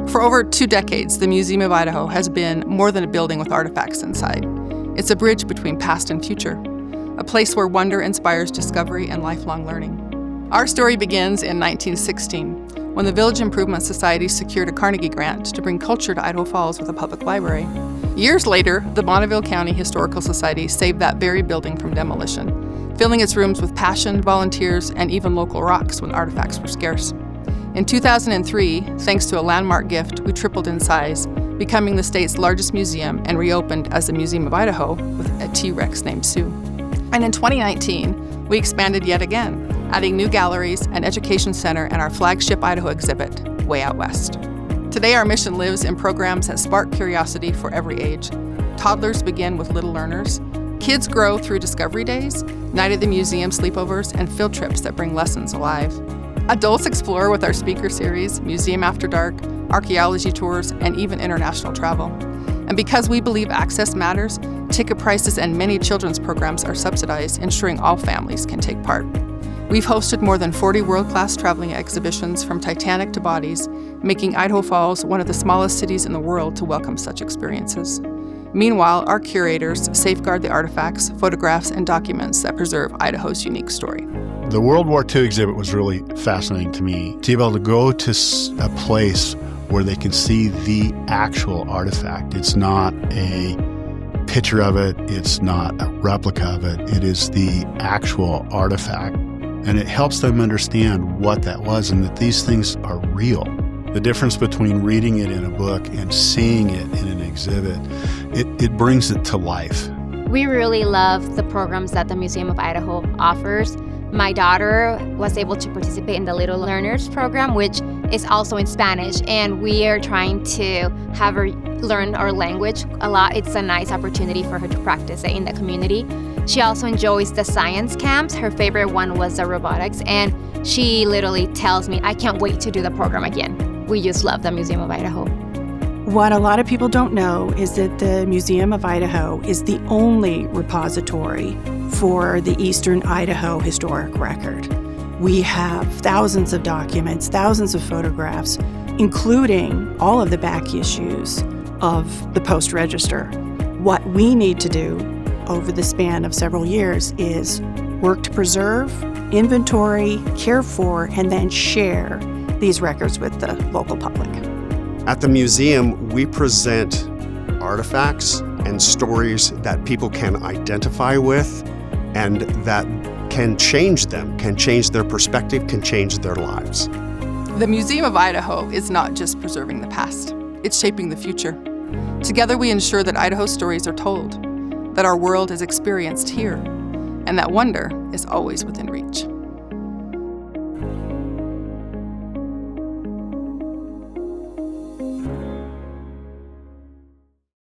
For over 2 decades, the Museum of Idaho has been more than a building with artifacts inside. It's a bridge between past and future, a place where wonder inspires discovery and lifelong learning. Our story begins in 1916, when the Village Improvement Society secured a Carnegie grant to bring culture to Idaho Falls with a public library. Years later, the Bonneville County Historical Society saved that very building from demolition, filling its rooms with passion, volunteers, and even local rocks when artifacts were scarce. In 2003, thanks to a landmark gift, we tripled in size, becoming the state's largest museum and reopened as the Museum of Idaho with a T-Rex named Sue. And in 2019, we expanded yet again, adding new galleries, an education center, and our flagship Idaho exhibit, Way Out West. Today, our mission lives in programs that spark curiosity for every age. Toddlers begin with little learners. Kids grow through discovery days, night at the museum sleepovers, and field trips that bring lessons alive. Adults explore with our speaker series, Museum After Dark, archaeology tours, and even international travel. And because we believe access matters, ticket prices and many children's programs are subsidized, ensuring all families can take part. We've hosted more than 40 world-class traveling exhibitions from Titanic to Bodies, making Idaho Falls one of the smallest cities in the world to welcome such experiences. Meanwhile, our curators safeguard the artifacts, photographs, and documents that preserve Idaho's unique story. The World War II exhibit was really fascinating to me. To be able to go to a place where they can see the actual artifact. It's not a picture of it, it's not a replica of it, it is the actual artifact. And it helps them understand what that was and that these things are real. The difference between reading it in a book and seeing it in an exhibit, it brings it to life. We really love the programs that the Museum of Idaho offers. My daughter was able to participate in the Little Learners program, which is also in Spanish, and we are trying to have her learn our language a lot. It's a nice opportunity for her to practice it in the community. She also enjoys the science camps. Her favorite one was the robotics, and she literally tells me, I can't wait to do the program again. We just love the Museum of Idaho. What a lot of people don't know is that the Museum of Idaho is the only repository for the Eastern Idaho historic record. We have thousands of documents, thousands of photographs, including all of the back issues of the Post-Register. What we need to do over the span of several years is work to preserve, inventory, care for, and then share these records with the local public. At the museum, we present artifacts and stories that people can identify with and that can change them, can change their perspective, can change their lives. The Museum of Idaho is not just preserving the past, it's shaping the future. Together we ensure that Idaho's stories are told, that our world is experienced here, and that wonder is always within reach.